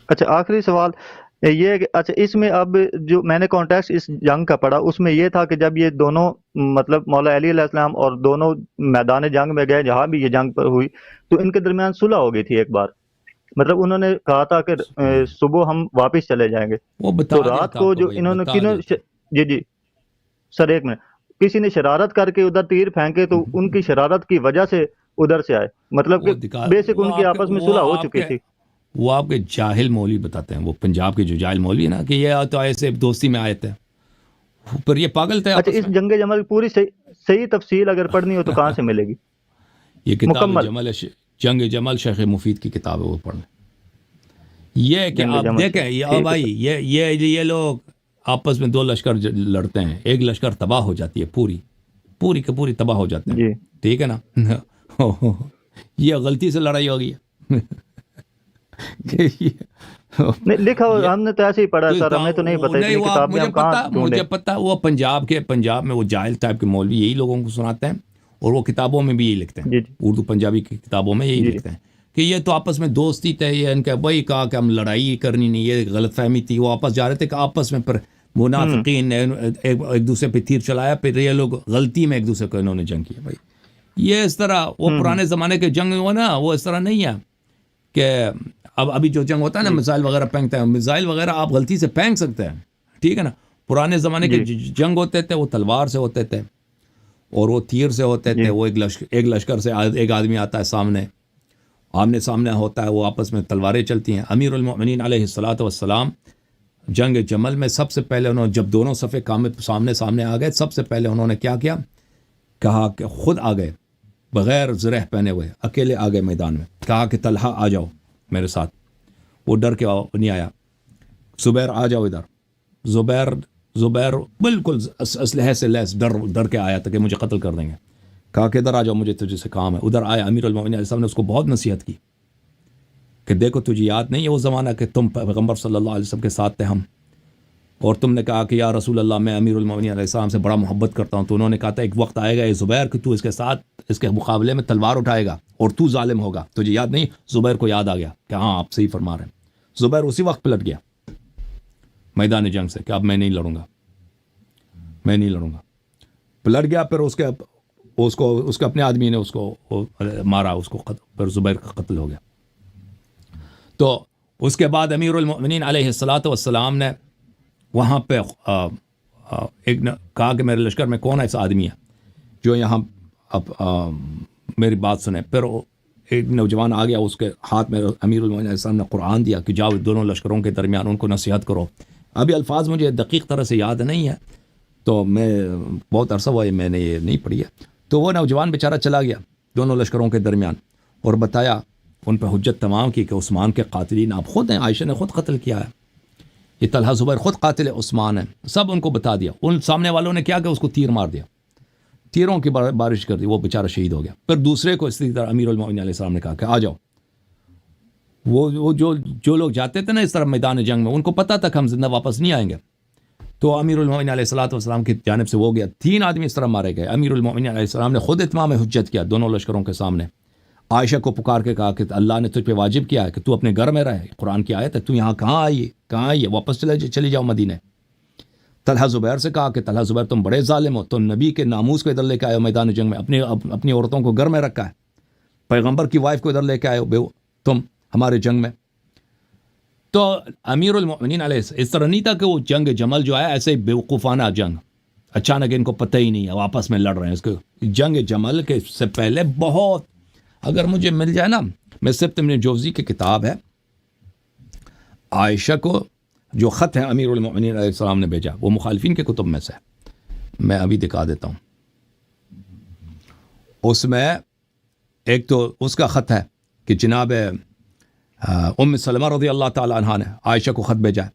اچھا آخری سوال یہ ہے کہ اچھا اس میں اب جو میں نے کانٹیکسٹ اس جنگ کا پڑھا اس میں یہ تھا کہ جب یہ دونوں مطلب مولا علی علیہ السلام اور دونوں میدان جنگ میں گئے جہاں بھی یہ جنگ پر ہوئی تو ان کے درمیان صلح ہو گئی تھی ایک بار، مطلب انہوں نے کہا تھا کہ سبحان اللہ، صبح ہم واپس چلے جائیں گے، وہ تو بتا دیا رات تھا آپ کو کو جو بھائی، انہوں نے بتا کنوں دیا تھا۔ جی جی سر ایک منٹ، کسی نے شرارت کر کے ادھر تیر پھینکے تو ان کی شرارت کی وجہ سے ادھر سے آئے، مطلب کہ وہ دکھا، بیسک وہ ان کی آپ کے آپس میں وہ صلح ہو آپ چکی کے تھی۔ وہ آپ کے جاہل مولوی بتاتے ہیں، وہ پنجاب کے جو جاہل مولوی ہے نا، کہ یہ تو ایسے دوستی میں آئے تھے، پر یہ پاگل تھے اچھا آپس اس میں۔ جنگ جمل کی پوری صحیح تفصیل اگر پڑھنی ہو تو کہاں سے ملے گی یہ کتاب مکمل؟ جمل جنگ جمل شیخ مفید کی کتاب ہے، وہ پڑھ لیں۔ یہ ہے کہ جنگ آپ جمل سے دیکھیں یہ ٹھیک ہے بھائی، سر۔ یہ لوگ آپس میں دو لشکر لڑتے ہیں، ایک لشکر تباہ ہو جاتی ہے، پوری کی پوری تباہ ہو جاتے ہیں، جی ٹھیک ہے نا؟ یہ غلطی سے لڑائی ہو گئی ہے کہ نہیں لکھا یہ ہم نے تو ایسے ہی پڑھا ہے سر، ہمیں تو نہیں پتہ نہیں، اتنی وہ کتاب میں مجھے ہم کہاں پتا، ڈھونڈیں۔ وہ پنجاب میں وہ جاہل ٹائپ کے مولوی یہی لوگوں کو سناتے ہیں، اور وہ کتابوں میں بھی یہی لکھتے ہیں، جی جی اردو پنجابی کی کتابوں میں یہی جی لکھتے ہیں کہ یہ تو آپس میں دوستی تھے، یہ ان کا وہی کہا کہ ہم لڑائی کرنی نہیں، یہ غلط فہمی تھی، وہ آپس جا رہے تھے کہ آپس میں پر منافقین نے ایک دوسرے پہ تیر چلایا، پھر یہ لوگ غلطی میں ایک دوسرے کو انہوں نے جنگ کیا۔ بھائی یہ اس طرح وہ پرانے زمانے کے جنگ ہوا نا، وہ اس طرح نہیں ہے کہ ابھی جو جنگ ہوتا ہے نا، جی میزائل وغیرہ پھینکتے ہیں، میزائل وغیرہ آپ غلطی سے پھینک سکتے ہیں، ٹھیک ہے نا؟ پرانے زمانے کے جی جنگ ہوتے تھے وہ تلوار سے ہوتے تھے، اور وہ تیر سے ہوتے جی تھے، وہ ایک لشکر سے ایک آدمی آتا ہے سامنے، آمنے سامنے ہوتا ہے، وہ آپس میں تلواریں چلتی ہیں۔ امیر المؤمنین علیہ الصلوۃ والسلام جنگ جمل میں سب سے پہلے انہوں نے، جب دونوں صفے سامنے آ گئے، سب سے پہلے انہوں نے کیا کیا؟ کہا کہ خود آ گئے، بغیر زرہ پہنے ہوئے اکیلے آ گئے میدان میں، کہا کہ طلحہ آ جاؤ میرے ساتھ، وہ ڈر کے نہیں آیا۔ زبیر آ جاؤ ادھر، زبیر بالکل اسلحے سے لیس ڈر کے آیا تھا کہ مجھے قتل کر دیں گے، کہا کہ ادھر آ جاؤ، مجھے تجھے سے کام ہے۔ ادھر آیا، امیر المؤمنین علیہ السلام نے اس کو بہت نصیحت کی کہ دیکھو تجھے یاد نہیں ہے وہ زمانہ کہ تم پیغمبر صلی اللہ علیہ وسلم کے ساتھ تھے ہم، اور تم نے کہا کہ یا رسول اللہ میں امیر المؤمنین علیہ السلام سے بڑا محبت کرتا ہوں، تو انہوں نے کہا تھا ایک وقت آئے گا اے زبیر کہ تو اس کے ساتھ، اس کے مقابلے میں تلوار اٹھائے گا اور تو ظالم ہوگا، تجھے یاد نہیں؟ زبیر کو یاد آ گیا کہ ہاں آپ صحیح فرما رہے ہیں۔ زبیر اسی وقت پلٹ گیا میدان جنگ سے کہ اب میں نہیں لڑوں گا، پلٹ گیا۔ پھر اس کے اپنے آدمی نے اس کو مارا، اس کو پھر زبیر کا قتل ہو گیا۔ تو اس کے بعد امیر المؤمنین علیہ الصلوۃ والسلام نے وہاں پہ کہا کہ میرے لشکر میں کون ایسا آدمی ہے جو یہاں اب میری بات سنے۔ پھر ایک نوجوان آ گیا، اس کے ہاتھ میں امیر المؤمنین علیہ السلام نے قرآن دیا کہ جاؤ دونوں لشکروں کے درمیان ان کو نصیحت کرو۔ ابھی الفاظ مجھے دقیق طرح سے یاد نہیں ہے، تو میں بہت عرصہ ہوا ہے میں نے یہ نہیں پڑھی ہے۔ تو وہ نوجوان بیچارہ چلا گیا دونوں لشکروں کے درمیان اور بتایا، ان پہ حجت تمام کی کہ عثمان کے قاتلین آپ خود ہیں، عائشہ نے خود قتل کیا ہے، یہ طلحہ زبیر خود قاتل عثمان ہیں، سب ان کو بتا دیا۔ ان سامنے والوں نے کیا کہ اس کو تیر مار دیا، تیروں کی بارش کر دی، وہ بیچارہ شہید ہو گیا۔ پھر دوسرے کو اسی طرح امیر المؤمنین علیہ السلام نے کہا کہ آ جاؤ۔ وہ جو لوگ جاتے تھے نا اس طرح میدان جنگ میں، ان کو پتا تھا کہ ہم زندہ واپس نہیں آئیں گے، تو امیر المؤمنین علیہ الصلوۃ والسلام کی جانب سے وہ گیا، 3 آدمی اس طرح مارے گئے۔ امیر المؤمنین علیہ السلام نے خود اتمام حجت کیا دونوں لشکروں کے سامنے، عائشہ کو پکار کے کہا کہ اللہ نے تجھ پہ واجب کیا ہے کہ تو اپنے گھر میں رہے، قرآن کی آیت ہے، تو یہاں کہاں آئی ہے، واپس چلی جاؤ مدینے۔ طلحہ زبیر سے کہا کہ طلحہ زبیر تم بڑے ظالم ہو، تم نبی کے ناموس کو ادھر لے کے آئے ہو میدان جنگ میں، اپنی عورتوں کو گھر میں رکھا ہے، پیغمبر کی وائف کو ادھر لے کے آئے ہو تم ہمارے جنگ میں۔ تو امیر المؤمنین علیہ اس طرح نہیں تھا کہ وہ جنگ جمل جو ہے ایسے ہی بیوقوفانہ جنگ، اچانک ان کو پتہ ہی نہیں ہے وہ آپس میں لڑ رہے ہیں۔ اس کو جنگ جمل کے سے پہلے بہت، اگر مجھے مل جائے نا، میں سبت ابن جوزی کی کتاب ہے، عائشہ کو جو خط ہے امیر المؤمنین علیہ السلام نے بھیجا، وہ مخالفین کے کتب میں سے میں ابھی دکھا دیتا ہوں۔ اس میں ایک تو اس کا خط ہے کہ جناب ام سلمہ رضی اللہ تعالی عنہ نے عائشہ کو خط بھیجا ہے۔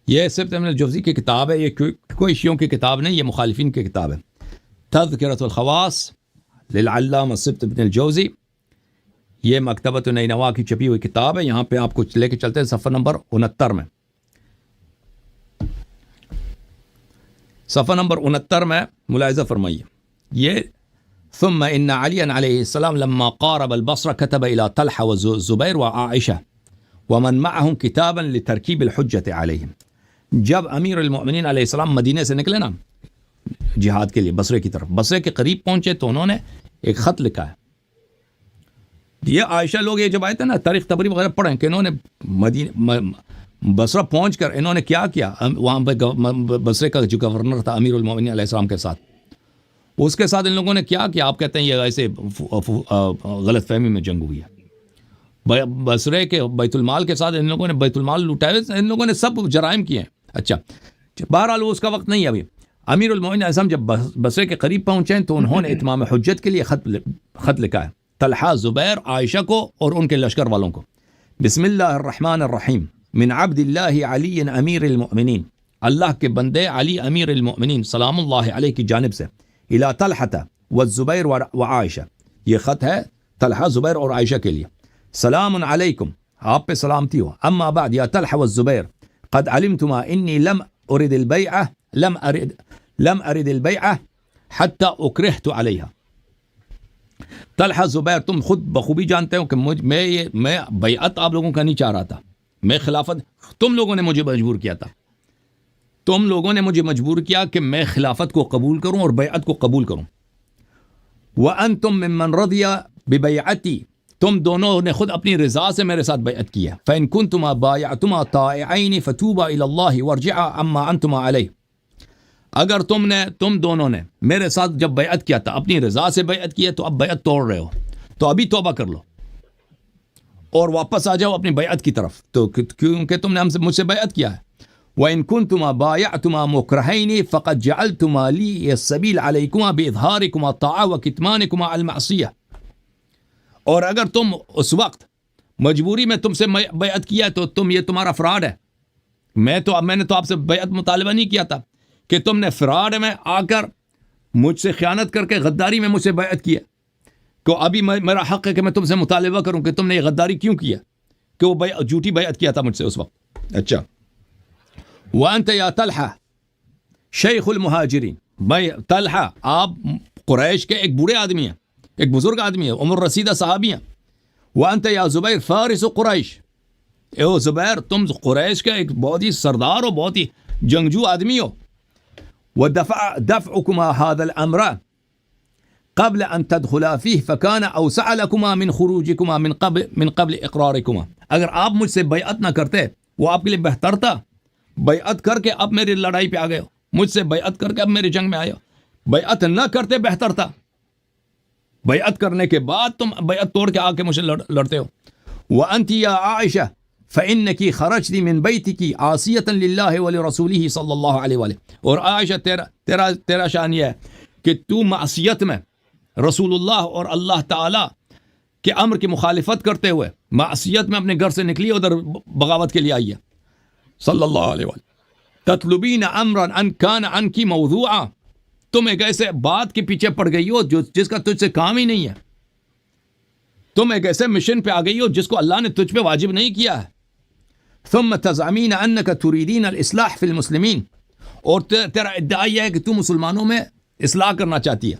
یہ سبت ابن جوزی کی کتاب ہے، یہ کوئی شیعوں کی کتاب نہیں، یہ مخالفین کی کتاب ہے، تذکرۃ الخواص للعلامہ سبت ابن الجوزی، یہ مکتبۃ نینوا کی چھپی ہوئی کتاب ہے۔ یہاں پہ آپ کو لے کے چلتے ہیں صفحہ نمبر 69 میں، صفحہ نمبر 69 میں ملاحظہ فرمائیے، یہ ثم ان علی علیہ السلام لما قارب البصرة كتب الى طلحة والزبير وعائشة ومن معهم كتابا لتركيب الحجة عليهم. جب امیر المؤمنین علیہ السلام مدینے سے نکلے نا جہاد کے لیے بصرے کی طرف، بصرے کے قریب پہنچے تو انہوں نے ایک خط لکھا ہے. یہ عائشہ لوگ یہ جب آئے تھے نا تاریخ تبری وغیرہ پڑھیں کہ انہوں نے بصرہ پہنچ کر انہوں نے کیا کیا، وہاں پہ بصرے کا جو گورنر تھا امیر المؤمنین علیہ السلام کے ساتھ، اس کے ساتھ ان لوگوں نے کیا کیا، آپ کہتے ہیں یہ ایسے غلط فہمی میں جنگ ہوئی ہے. بصرے کے بیت المال کے ساتھ ان لوگوں نے بیت المال لوٹائے، ان لوگوں نے سب جرائم کیے ہیں. اچھا بہرحال وہ اس کا وقت نہیں ہے ابھی. امیر المؤمنین علیہ السلام جب بصرے کے قریب پہنچے تو انہوں نے اتمام حجت کے لیے خط لکھا ہے طلحہ، زبیر، عائشہ کو اور ان کے لشکر والوں کو. بسم اللہ الرحمن الرحیم من عبد اللہ علی امیر المؤمنین، اللہ کے بندے علی امیر المؤمنین سلام اللہ علیہ کی جانب سے، الی طلحہ والزبیر وعائشہ، یہ خط ہے طلحہ، زبیر اور عائشہ کے لیے. سلام علیکم، آپ پہ سلامتی ہو. اما بعد یا طلحہ والزبیر قد علمتما انی لم ارد البیعہ حتی اکرہت علیہا. طلحہ زبیر تم خود بخوبی جانتے ہو کہ میں بیعت آپ لوگوں کا نہیں چاہ رہا تھا، میں خلافت، تم لوگوں نے مجھے مجبور کیا تھا، تم لوگوں نے مجھے مجبور کیا کہ میں خلافت کو قبول کروں اور بیعت کو قبول کروں. وانتم ممن رضی ببیعتی، تم دونوں نے خود اپنی رضا سے میرے ساتھ بیعت کی ہے. فإن كنتما بايعتما طائعین فتوبا إلى الله وارجعا عما انتما علیہ، اگر تم دونوں نے میرے ساتھ جب بیعت کیا تھا، اپنی رضا سے بیعت کی ہے، تو اب بیعت توڑ رہے ہو تو ابھی توبہ کر لو اور واپس آ جاؤ اپنی بیعت کی طرف، تو کیونکہ تم نے مجھ سے بیعت کیا ہے. وإن كنتما بايعتما مكرهين فقد جعلتما لي السبيل عليكما بإظهاركما الطاعة وكتمانكما المعصية. اور اگر تم اس وقت مجبوری میں تم سے بیعت کیا تو یہ تمہارا فراڈ ہے. میں نے تو آپ سے بیعت مطالبہ نہیں کیا تھا کہ تم نے فراڈ میں آ کر مجھ سے خیانت کر کے غداری میں مجھ سے بیعت کیا، کہ ابھی میرا حق ہے کہ میں تم سے مطالبہ کروں کہ تم نے یہ غداری کیوں کیا، کہ وہ جھوٹی بیعت کیا تھا مجھ سے اس وقت. اچھا وانت یا طلحہ شیخ المہاجرین، بھائی طلحہ آپ قریش کے ایک بوڑھے آدمی ہیں، ایک بزرگ آدمی ہے، عمر رسیدہ صحابی ہیں. وانت یا زبیر فارس قریش، اے زبیر تم قریش کا ایک بہت ہی سردار ہو، بہت ہی جنگجو آدمی ہو. ودفعكما هذا الامر قبل ان تدخلا فيه فكان اوسع لكما من خروجكما من قبل اقراركما. اگر آپ مجھ سے بیعت نہ کرتے وہ آپ کے لیے بہتر تھا. بیعت کر کے اب میری لڑائی پہ آ گئے ہو، مجھ سے بیعت کر کے اب میری جنگ میں آئے ہو. بیعت نہ کرتے بہتر تھا، بیعت کرنے کے بعد تم بیعت توڑ کے آ کے مجھے لڑتے ہو. وانت یا عائشہ فإنکی خرجتی من بیتکی عاصیتا للہ ولرسولہ صلی اللہ علیہ وآلہ. اور عائشہ تیرا شان یہ ہے کہ تو معصیت میں رسول اللہ اور اللہ تعالی کے امر کی مخالفت کرتے ہوئے معصیت میں اپنے گھر سے نکلی، ادھر بغاوت کے لیے آئی ہے صلی اللہ علیہ وآلہ. تطلبین امرا ان کان عنکی موضوعا، تم ایک ایسے بات کے پیچھے پڑ گئی ہو جس کا تجھ سے کام ہی نہیں ہے. تم ایک ایسے مشن پہ آ گئی ہو جس کو اللہ نے تجھ پہ واجب نہیں کیا ہے. ثم تزعمین انک تريدین الاصلاح فی المسلمین، اور تیرا ادعا یہ ہے کہ تو مسلمانوں میں اصلاح کرنا چاہتی ہے.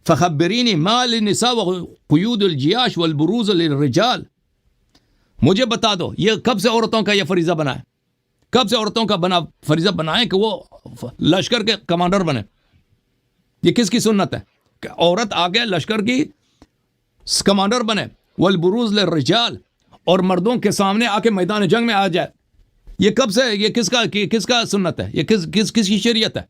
فخبرینی ما للنساء وقیود الجیاش والبروز للرجال، مجھے بتا دو یہ کب سے عورتوں کا یہ فریضہ بنا ہے، کب سے عورتوں کا فریضہ بنا ہے کہ وہ لشکر کے کمانڈر بنے؟ یہ کس کی سنت ہے کہ عورت آگے لشکر کی کمانڈر بنے؟ والبروز للرجال، اور مردوں کے سامنے آ کے میدان جنگ میں آ جائے. یہ کب سے، یہ کس کا سنت ہے، یہ کس کی شریعت ہے؟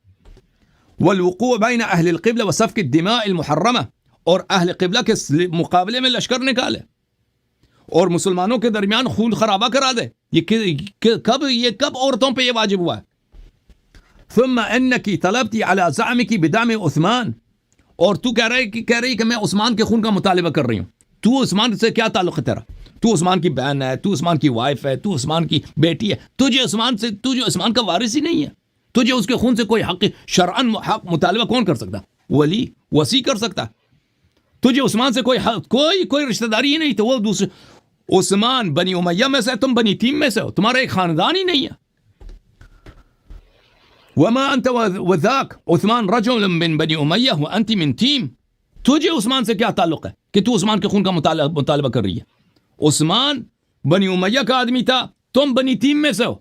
والوقوع بین اہل القبلہ وسفک الدماء المحرمہ، اور اہل قبلہ کے مقابلے میں لشکر نکالے اور مسلمانوں کے درمیان خون خرابہ کرا دے. یہ کب عورتوں پہ یہ واجب ہوا ہے؟ ثم انکی طلبتی علی زعمکی بدعم عثمان، اور تو کہہ رہی کہ میں عثمان کے خون کا مطالبہ کر رہی ہوں. تو عثمان سے کیا تعلق ہے تیرا؟ تو عثمان کی بہن ہے، تو عثمان کی وائف ہے، تو عثمان کی بیٹی ہے. تجھے عثمان کا وارث ہی نہیں ہے. تجھے اس کے خون سے کوئی حق شرعن حق مطالبہ کون کر سکتا؟ ولی وصی کر سکتا. تجھے عثمان سے کوئی رشتہ داری ہی نہیں. تو وہ دوسرے عثمان بنی امیہ میں سے، تم بنی تیم میں سے ہو، تمہارا ایک خاندان ہی نہیں ہے. وما انت وذاک عثمان رجل من بنی امیہ وانت من تیم، تجھے عثمان سے کیا تعلق ہے کہ تو عثمان کے خون کا مطالبہ کر رہی ہے؟ عثمان بنی امیہ کا آدمی تھا, تم بنی تیم میں سے ہو,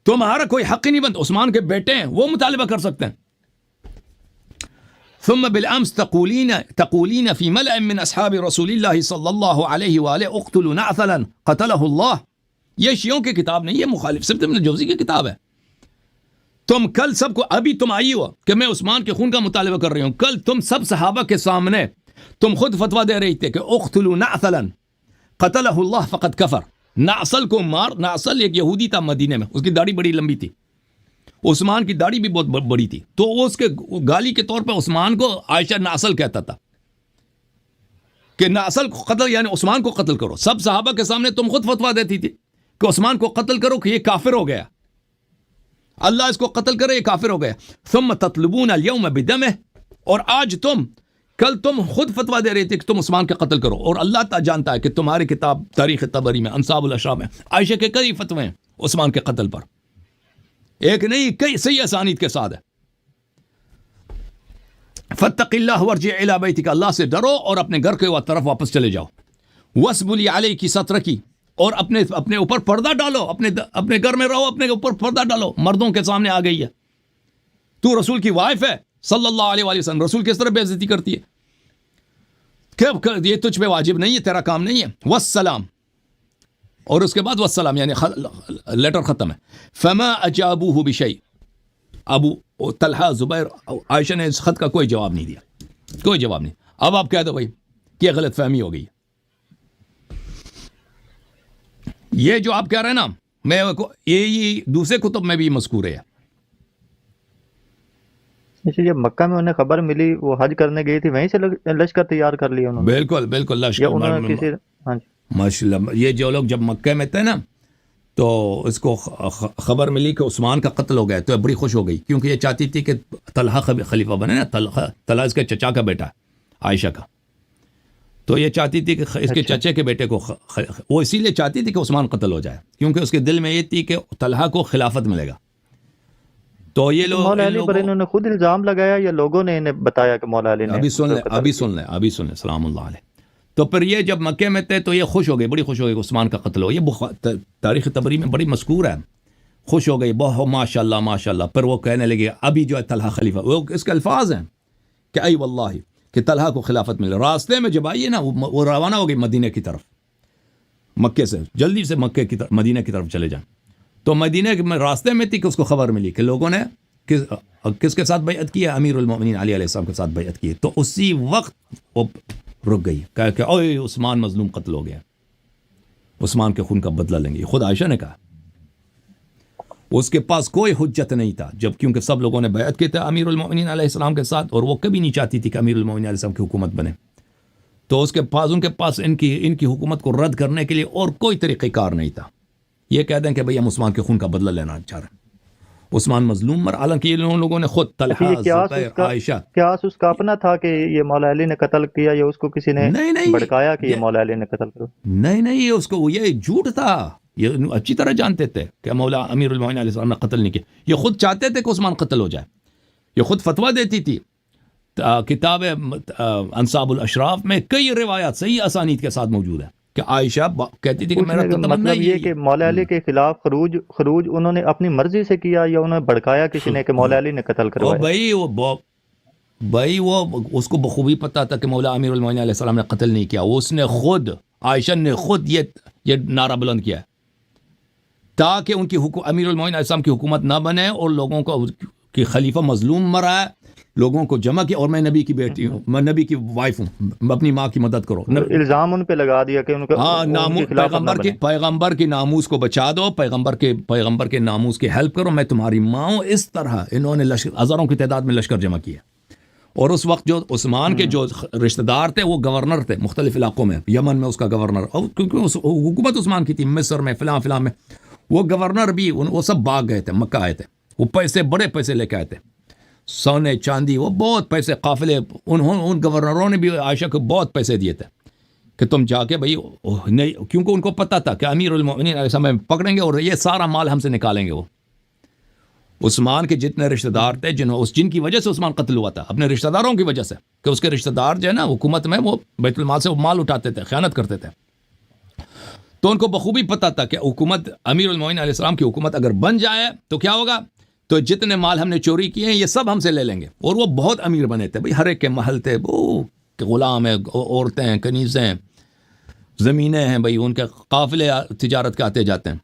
تمہارا کوئی حق ہی نہیں بنتا. عثمان کے بیٹے ہیں, وہ مطالبہ کر سکتے ہیں. ثم بالامس تقولين في ملأ من اصحاب رسول الله صلى الله عليه واله اقتلوا نعثلا قتله الله. یہ شیعوں کی کتاب نہیں, یہ مخالف صرف ابن جوزی کی کتاب ہے. تم کل سب کو, ابھی تم آئی ہو کہ میں عثمان کے خون کا مطالبہ کر رہی ہوں, کل تم سب صحابہ کے سامنے تم خود فتویٰ دے رہی تھے کہ اقتلوا نعثلا قتله الله فقد کفر. نعسل کو مار. نعسل ایک یہودی تھا مدینے میں, اس کی داڑھی بڑی لمبی تھی, عثمان کی داڑھی بھی بہت بڑی تھی, تو وہ اس کے گالی کے طور پہ عثمان کو عائشہ نعسل کہتا تھا کہ نعسل کو قتل, یعنی عثمان کو قتل کرو. سب صحابہ کے سامنے تم خود فتویٰ دیتی تھی کہ عثمان کو قتل کرو کہ یہ کافر ہو گیا, اللہ اس کو قتل کرے, یہ کافر ہو گیا. ثم تطلبون اليوم بدمه, اور آج کل تم خود فتویٰ دے رہے تھے کہ تم عثمان کا قتل کرو, اور اللہ تعالیٰ جانتا ہے کہ تمہاری کتاب تاریخ طبری میں انصاب الاشراف میں عائشہ کے کئی فتوے ہیں عثمان کے قتل پر, ایک نہیں کئی صحیح اسانید کے ساتھ ہے. فاتق اللہ وارجع الی بیتک, اللہ سے ڈرو اور اپنے گھر کے طرف واپس چلے جاؤ. واسبلی علیک سترک, اور اپنے اوپر پردہ ڈالو, اپنے گھر میں رہو, اپنے اوپر پردہ ڈالو. مردوں کے سامنے آ گئی ہے, تو رسول کی وائف ہے صلی اللہ علیہ وآلہ وسلم, رسول کس طرح بے عزتی کرتی ہے, کہ یہ تجھ پہ واجب نہیں ہے, تیرا کام نہیں ہے. والسلام, اور اس کے بعد والسلام یعنی لیٹر ختم ہے. فما اجابوه بشیء, ابو طلحہ زبیر عائشہ نے اس خط کا کوئی جواب نہیں دیا, کوئی جواب نہیں. اب آپ کہہ دو بھائی کہ یہ غلط فہمی ہو گئی. یہ جو آپ کہہ رہے ہیں نا, میں یہ دوسرے کتب میں بھی مذکور ہے. جب مکہ میں انہیں خبر ملی وہ حج کرنے گئی تھی, وہیں سے لشکر تیار کر لیا انہوں نے. بالکل لشکر, ماشاء اللہ. یہ جو لوگ جب مکہ میں تھے نا, تو اس کو خبر ملی کہ عثمان کا قتل ہو گیا, تو بڑی خوش ہو گئی, کیونکہ یہ چاہتی تھی کہ طلحہ خلیفہ بنے نا. طلحہ اس کے چچا کا بیٹا عائشہ کا, تو یہ چاہتی تھی کہ اس کے چچے کے بیٹے کو وہ اسی لیے چاہتی تھی کہ عثمان قتل ہو جائے, کیونکہ اس کے دل میں یہ تھی کہ طلحہ کو خلافت ملے گا. تو یہ لوگ مولا علی پر انہوں نے خود الزام لگایا یا لوگوں نے انہیں بتایا کہ مولا علی نے؟ ابھی سن لیں سلام اللہ علیہ. تو پھر یہ جب مکے میں تھے تو یہ خوش ہو گئی, بڑی خوش ہو گئی کہ عثمان کا قتل ہو. یہ تاریخ طبری میں بڑی مذکور ہے. خوش ہو گئی بہت, ماشاء اللہ. پھر وہ کہنے لگے ابھی جو ہے طلحہ خلیفہ, وہ اس کے الفاظ ہیں کہ ای واللہ کہ طلحہ کو خلافت ملے. راستے میں جب آئیے نا, وہ روانہ ہو گئی مدینہ کی طرف, مکے سے جلدی سے مکے کی طرف مدینہ کی طرف چلے جائیں. تو مدینہ کے راستے میں تھی کہ اس کو خبر ملی کہ لوگوں نے کس کے ساتھ بیعت کی ہے, امیر المؤمنین علی علیہ السلام کے ساتھ بیعت کی ہے. تو اسی وقت وہ رک گئی, کہا کہ اوے عثمان مظلوم قتل ہو گیا, عثمان کے خون کا بدلہ لیں گے. خود عائشہ نے کہا. اس کے پاس کوئی حجت نہیں تھا, جب کیونکہ سب لوگوں نے بیعت کی تھی امیر المؤمنین علیہ السلام کے ساتھ, اور وہ کبھی نہیں چاہتی تھی کہ امیر المؤمنین علیہ السلام کی حکومت بنے. تو ان کے پاس ان کی حکومت کو رد کرنے کے لیے اور کوئی طریقہ کار نہیں تھا. یہ کہہ دیں کہ بھئی ہم عثمان کے خون کا بدلہ لینا چاہ رہے ہیں, عثمان مظلوم مر. حالانکہ یہ لوگوں نے خود طلحہ زبیر عائشہ, قیاس اس کا اپنا تھا کہ یہ مولا علی نے قتل کیا یا اس کو کسی نے بھڑکایا کہ یہ مولا علی نے قتل کرو؟ نہیں, اس کو یہ جھوٹ تھا. یہ اچھی طرح جانتے تھے کہ مولا امیر المؤمنین علیہ السلام نے قتل نہیں کیا. یہ خود چاہتے تھے کہ عثمان قتل ہو جائے. یہ خود فتویٰ دیتی تھی. کتاب انصاب الاشراف میں کئی روایات صحیح اسانید کے ساتھ موجود ہیں کہ عائشہ کہتی تھی کہ میرا مطلب یہ کہ مولا علی کے خلاف خروج انہوں نے اپنی مرضی سے کیا یا انہوں نے بھڑکایا کسی نے کہ مولا علی نے قتل کروایا؟ بھائی وہ اس کو بخوبی پتا تھا کہ مولا امیر المؤمنین علیہ السلام نے قتل نہیں کیا. اس نے خود, عائشہ نے خود یہ نعرہ بلند کیا تاکہ ان کی امیر المؤمنین علیہ السلام کی حکومت نہ بنے, اور لوگوں کو کہ خلیفہ مظلوم مرا ہے, لوگوں کو جمع کیا, اور میں نبی کی بیٹی ہوں, میں نبی کی وائف ہوں, اپنی ماں کی مدد کرو. الزام ان پہ لگا دیا کہ ان کا پیغمبر کی ناموس کو بچا دو, پیغمبر کے ناموس کی ہیلپ کرو, میں تمہاری ماں ہوں. اس طرح انہوں نے ہزاروں کی تعداد میں لشکر جمع کیا. اور اس وقت جو عثمان کے جو رشتہ دار تھے وہ گورنر تھے مختلف علاقوں میں, یمن میں اس کا گورنر, اور کیونکہ حکومت عثمان کی تھی, مصر میں فلاں میں, وہ گورنر بھی وہ سب بھاگ گئے تھے, مکہ آئے تھے. وہ پیسے, بڑے پیسے لے کے آئے تھے, سونے چاندی, وہ بہت پیسے, قافلے. ان گورنروں نے بھی عائشہ کو بہت پیسے دیے تھے کہ تم جا کے بھائی نہیں, کیونکہ ان کو پتہ تھا کہ امیر المؤمنین علیہ السلام پکڑیں گے اور یہ سارا مال ہم سے نکالیں گے. وہ عثمان کے جتنے رشتہ دار تھے جن کی وجہ سے عثمان قتل ہوا تھا, اپنے رشتہ داروں کی وجہ سے, کہ اس کے رشتہ دار جو ہے نا حکومت میں وہ بیت المال سے وہ مال اٹھاتے تھے, خیانت کرتے تھے. تو ان کو بخوبی پتہ تھا کہ حکومت امیر المومنین علیہ السلام کی حکومت اگر بن جائے تو کیا ہوگا، تو جتنے مال ہم نے چوری کیے ہیں یہ سب ہم سے لے لیں گے. اور وہ بہت امیر بنے تھے بھائی، ہر ایک کے محل تھے، وہ غلام ہیں، عورتیں ہیں، کنیزیں ہیں، زمینیں ہیں بھائی، ان کے قافلے تجارت کے آتے جاتے ہیں.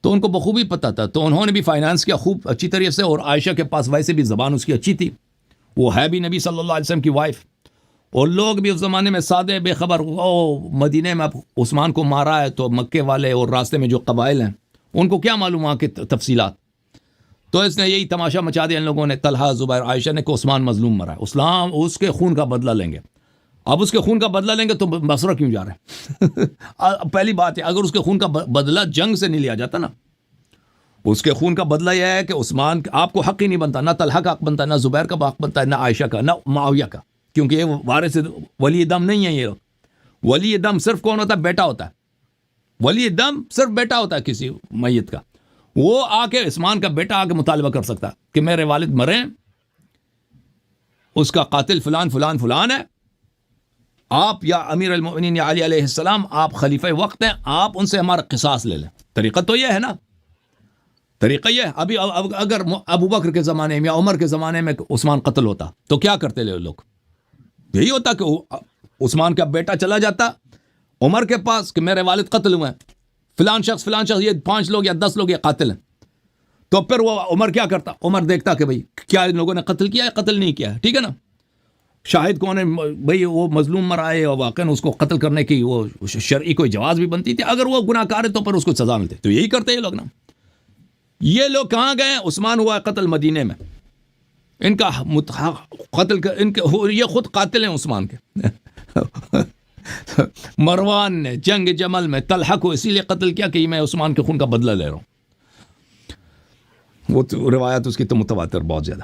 تو ان کو بخوبی پتہ تھا، تو انہوں نے بھی فائنانس کیا خوب اچھی طریقے سے. اور عائشہ کے پاس ویسے بھی زبان اس کی اچھی تھی، وہ ہے بھی نبی صلی اللہ علیہ وسلم کی وائف. اور لوگ بھی اس زمانے میں سادے بے خبر، مدینے میں اب عثمان کو مارا ہے تو مکے والے اور راستے میں جو قبائل ہیں ان کو کیا معلوم وہاں کی تفصیلات. تو اس نے یہی تماشا مچا دیا ان لوگوں نے، طلحہ، زبیر، عائشہ نے، کہ عثمان مظلوم مرا ہے، اسلام اس کے خون کا بدلہ لیں گے. اب اس کے خون کا بدلہ لیں گے تو بصرہ کیوں جا رہے ہیں؟ پہلی بات ہے، اگر اس کے خون کا بدلہ جنگ سے نہیں لیا جاتا نا، اس کے خون کا بدلہ یہ ہے کہ عثمان آپ کو حق ہی نہیں بنتا، نہ طلحہ کا حق بنتا ہے، نہ زبیر کا حق بنتا ہے، نہ عائشہ کا، نہ معاویہ کا، کیونکہ یہ وارث ولی دم نہیں ہے. یہ ولی دم صرف کون ہوتا ہے؟ بیٹا ہوتا ہے. ولی دم صرف بیٹا ہوتا ہے کسی میت کا. وہ آ کے عثمان کا بیٹا آ کے مطالبہ کر سکتا کہ میرے والد مرے، اس کا قاتل فلان فلان فلان ہے، آپ یا امیر المؤمنین یا علی علیہ السلام آپ خلیفہ وقت ہیں، آپ ان سے ہمارا قصاص لے لیں. طریقہ تو یہ ہے نا، طریقہ یہ ہے. ابھی اگر ابو بکر کے زمانے میں یا عمر کے زمانے میں عثمان قتل ہوتا تو کیا کرتے لوگ؟ یہی ہوتا کہ عثمان کا بیٹا چلا جاتا عمر کے پاس کہ میرے والد قتل ہوئے ہیں، فلان شخص یہ 5 لوگ یا 10 لوگ یہ قاتل ہیں. تو پھر وہ عمر کیا کرتا؟ عمر دیکھتا کہ بھئی کیا ان لوگوں نے قتل کیا ہے، قتل نہیں کیا ہے، ٹھیک ہے نا، شاہد کون ہے بھئی، وہ مظلوم مرائے اور واقعاً اس کو قتل کرنے کی وہ شرعی کوئی جواز بھی بنتی تھی، اگر وہ گناہ کار ہے تو پھر اس کو سزا ملتی. تو یہی کرتے یہ لوگ نا. یہ لوگ کہاں گئے؟ عثمان ہوا ہے قتل مدینے میں، ان کا قتل ان کے یہ خود قاتل ہیں عثمان کے. مروان نے جنگ جمل میں طلحہ کو اسی لیے قتل کیا کہ میں عثمان کے خون کا بدلہ لے رہا ہوں. وہ روایت اس کی تو متواتر بہت زیادہ.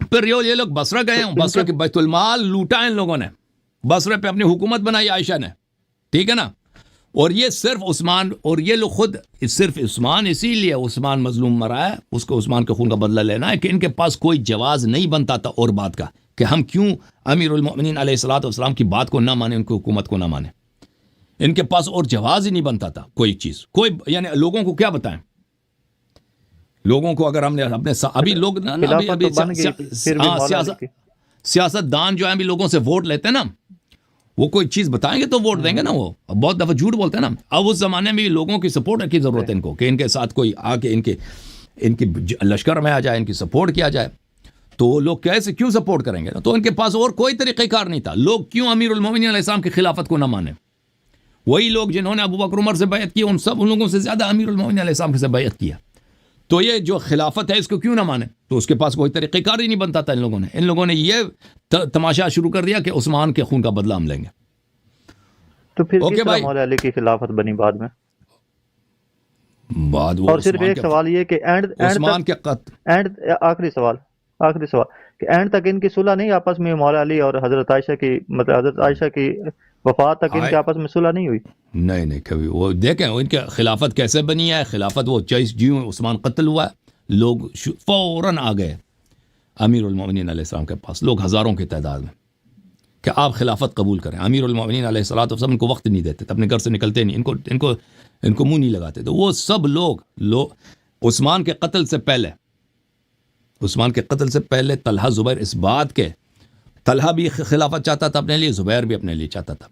پھر یہ لوگ بصرہ گئے ہیں، بصرہ کے بیت المال لوٹا ان لوگوں نے، بصرہ پہ اپنی حکومت بنائی عائشہ نے، ٹھیک ہے نا. اور یہ صرف عثمان، اور یہ لوگ خود صرف عثمان، اسی لیے عثمان مظلوم مرا ہے، اس کو عثمان کے خون کا بدلہ لینا ہے کہ ان کے پاس کوئی جواز نہیں بنتا تھا اور بات کا کہ ہم کیوں امیر المؤمنین علیہ الصلوۃ والسلام کی بات کو نہ مانیں، ان کی حکومت کو نہ مانیں. ان کے پاس اور جواز ہی نہیں بنتا تھا کوئی چیز، کوئی یعنی لوگوں کو کیا بتائیں. لوگوں کو اگر ہم نے اپنے ابھی لوگ سیاست دان جو ہیں ابھی لوگوں سے ووٹ لیتے ہیں نا، وہ کوئی چیز بتائیں گے تو ووٹ دیں گے نا. وہ بہت دفعہ جھوٹ بولتے ہیں نا. اب اس زمانے میں بھی لوگوں کی سپورٹ کی ضرورت ہے ان کو، کہ ان کے ساتھ کوئی آ کے ان کے لشکر میں آ جائے، ان کی سپورٹ کیا جائے. تو لوگ کیسے کیوں سپورٹ کریں گے؟ تو ان کے پاس اور کوئی طریقہ کار نہیں تھا. لوگ کیوں امیر المومنین علیہ السلام کی خلافت کو نہ مانیں؟ وہی لوگ جنہوں نے ابو بکر عمر سے بیعت کی، ان لوگوں سے زیادہ امیر المومنین علیہ السلام سے بیعت کیا. تو یہ جو خلافت ہے اس کو کیوں نہ مانے؟ تو اس کے پاس کوئی طریقہ کار ہی نہیں بنتا تھا. ان لوگوں نے یہ تماشا شروع کر دیا کہ عثمان کے خون کا بدلہ ہم لیں گے. تو پھر کس طرح مولا علی کی خلافت بنی بعد میں؟ اور صرف ایک سوال یہ کہ عثمان کے قتل، آخری سوال کہ اینڈ تک ان کی صلح نہیں آپس میں، مولا علی اور حضرت عائشہ کی، مطلب حضرت عائشہ کی وفات تک ان کے آپس میں صلح نہیں ہوئی؟ نہیں کبھی. وہ دیکھیں ان کی خلافت کیسے بنی ہے. خلافت وہ جیوں عثمان قتل ہوا ہے، لوگ فوراً آ گئے امیر المومنین علیہ السلام کے پاس، لوگ ہزاروں کی تعداد میں، کہ آپ خلافت قبول کریں. امیر المومنین علیہ الصلوۃ والسلام ان کو وقت نہیں دیتے تھے، اپنے گھر سے نکلتے نہیں، ان کو منہ نہیں لگاتے. تو وہ سب لوگ عثمان کے قتل سے پہلے طلحہ زبیر، اس بات کے طلحہ بھی خلافت چاہتا تھا اپنے لیے، زبیر بھی اپنے لیے چاہتا تھا.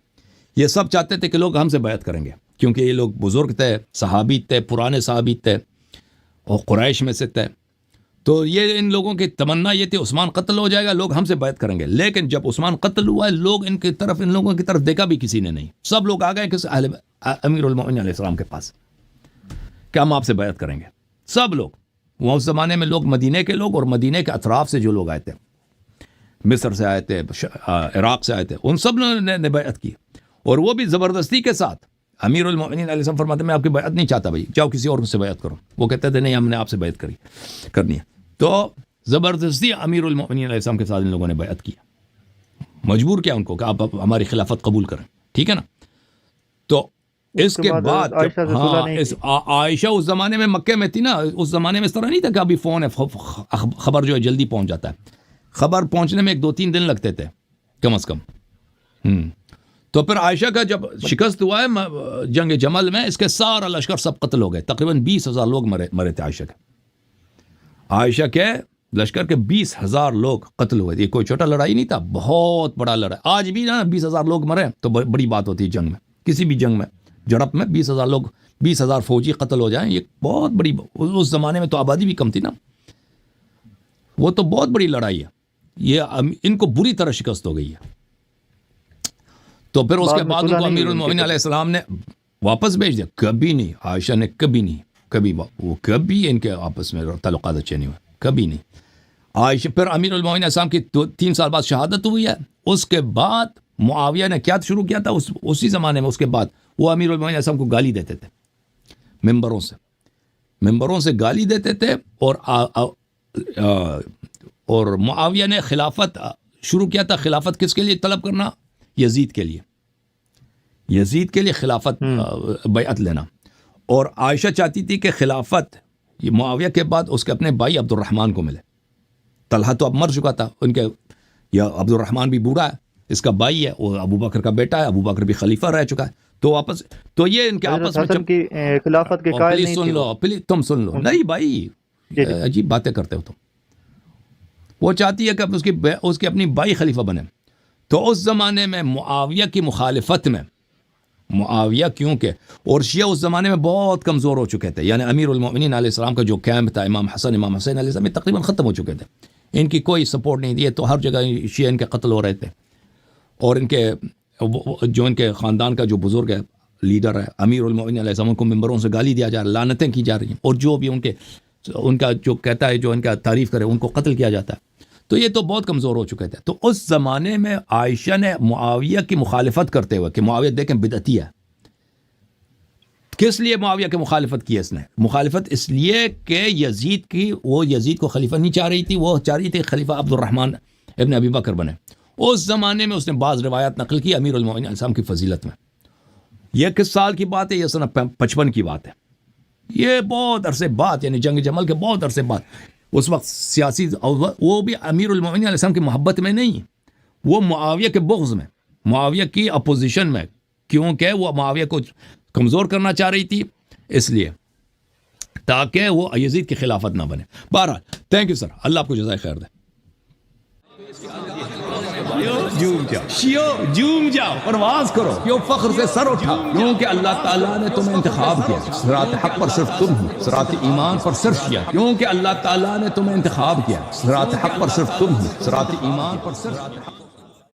یہ سب چاہتے تھے کہ لوگ ہم سے بیعت کریں گے، کیونکہ یہ لوگ بزرگ تھے، صحابی تھے، پرانے صحابی تھے اور قریش میں سے تھے. تو یہ ان لوگوں کی تمنا یہ تھی عثمان قتل ہو جائے گا، لوگ ہم سے بیعت کریں گے. لیکن جب عثمان قتل ہوا ہے، لوگ ان لوگوں کی طرف دیکھا بھی کسی نے نہیں. سب لوگ آ گئے کہ امیر المومنین علیہ السلام کے پاس کہ ہم آپ سے بیعت کریں گے. سب لوگ، وہ اس زمانے میں لوگ مدینے کے لوگ اور مدینے کے اطراف سے جو لوگ آئے تھے، مصر سے آئے تھے، عراق سے آئے تھے، ان سب نے بیعت کی. اور وہ بھی زبردستی کے ساتھ. امیر المومنین علیہ السلام فرماتے ہیں میں آپ کی بیعت نہیں چاہتا بھائی، جاؤ کسی اور سے بیعت کرو. وہ کہتے تھے نہیں، ہم نے آپ سے بیعت کرنی ہے. تو زبردستی امیر المومنین علیہ السلام کے ساتھ ان لوگوں نے بیعت کیا، مجبور کیا ان کو کہ آپ ہماری خلافت قبول کریں، ٹھیک ہے نا. تو اس کے بعد عائشہ اس زمانے میں مکے میں تھی نا. اس زمانے میں اس طرح نہیں تھا کہ ابھی فون ہے، خبر جو ہے جلدی پہنچ جاتا ہے. خبر پہنچنے میں 1-2-3 دن لگتے تھے کم از کم. تو پھر عائشہ کا جب شکست ہوا ہے جنگ جمل میں، اس کے سارا لشکر سب قتل ہو گئے، تقریباً 20,000 لوگ مرے تھے عائشہ کے لشکر کے 20,000 لوگ قتل ہوئے. یہ کوئی چھوٹا لڑائی نہیں تھا، بہت بڑا لڑائی. آج بھی نا 20,000 لوگ مرے تو بڑی بات ہوتی ہے جنگ میں، کسی بھی جنگ میں جھڑپ میں 20,000 لوگ، 20,000 فوجی قتل ہو جائیں، یہ بہت بڑی. اس زمانے میں تو آبادی بھی کم تھی نا، وہ تو بہت بڑی لڑائی ہے. یہ ان کو بری طرح شکست ہو گئی ہے. تو پھر اس کے بعد ان کو امیر المومنین علیہ السلام نے واپس بھیج دیا. کبھی نہیں، عائشہ نے کبھی ان کے آپس میں تعلقات اچھے نہیں ہوئے، کبھی نہیں. عائشہ پھر امیر المومنین علیہ السلام کی 3 سال بعد شہادت ہوئی ہے. اس کے بعد معاویہ نے کیا شروع کیا تھا اسی زمانے میں، اس کے بعد وہ امیر المومنین علیہ السلام کو گالی دیتے تھے، ممبروں سے گالی دیتے تھے. اور معاویہ نے خلافت شروع کیا تھا. خلافت کس کے لیے طلب کرنا؟ یزید کے لیے خلافت بیعت لینا. اور عائشہ چاہتی تھی کہ خلافت یہ معاویہ کے بعد اس کے اپنے بھائی عبد الرحمن کو ملے. طلحہ تو اب مر چکا تھا، ان کے یا عبد الرحمن بھی بوڑھا ہے، اس کا بھائی ہے، وہ ابو بکر کا بیٹا ہے، ابو بکر بھی خلیفہ رہ چکا ہے. تو یہ ان کے آپس میں کی خلافت کے قائل نہیں تھے. پلیز تم سن لو. نہیں بھائی، عجیب باتیں کرتے ہو تم. وہ چاہتی ہے کہ اس کے اپنی بھائی خلیفہ بنے. تو اس زمانے میں معاویہ کی مخالفت میں، معاویہ کیونکہ اور شیعہ اس زمانے میں بہت کمزور ہو چکے تھے. یعنی امیر المؤمنین علیہ السلام کا جو کیمپ تھا، امام حسن امام حسین علیہ السلام تقریباً ختم ہو چکے تھے. ان کی کوئی سپورٹ نہیں دی، تو ہر جگہ شیعہ ان کے قتل ہو رہے تھے. اور ان کے جو ان کے خاندان کا جو بزرگ ہے، لیڈر ہے امیر المؤمنین علیہ السلام کو ممبروں سے گالی دیا جا رہا ہے، لعنتیں کی جا رہی ہیں. اور جو بھی ان کا جو کہتا ہے، جو ان کا تعریف کرے، ان کو قتل کیا جاتا ہے. تو یہ تو بہت کمزور ہو چکے تھے. تو اس زمانے میں عائشہ نے معاویہ کی مخالفت کرتے ہوئے کہ معاویہ دیکھیں بدعتی ہے. کس لیے معاویہ کی مخالفت کی؟ اس نے مخالفت اس لیے کہ یزید کو خلیفہ نہیں چاہ رہی تھی، وہ چاہ رہی تھی خلیفہ عبد الرحمن ابن ابی بکر بنے. اس زمانے میں اس نے بعض روایات نقل کی امیر المؤمنین علیہ السلام کی فضیلت میں. یہ کس سال کی بات ہے؟ یہ سن 55 کی بات ہے. یہ بہت عرصے بعد، یعنی جنگ جمل کے بہت عرصے بعد. اس وقت سیاسی، وہ بھی امیر المؤمنین علیہ السلام کی محبت میں نہیں، وہ معاویہ کے بغض میں، معاویہ کی اپوزیشن میں، کیونکہ وہ معاویہ کو کمزور کرنا چاہ رہی تھی، اس لیے تاکہ وہ یزید کی خلافت نہ بنے. بہرحال تھینک یو سر، اللہ آپ کو جزائے خیر دے. جھوم جاؤ، پرواز کرو، کیوں فخر سے سر اٹھا، کیونکہ اللہ تعالیٰ نے تمہیں انتخاب کیا. صراط حق پر صرف تم ہو، صراط ایمان پر صرف شیعہ، کیونکہ اللہ تعالیٰ نے تمہیں انتخاب کیا. صراط حق پر صرف تم ہو، صراط ایمان پر صرف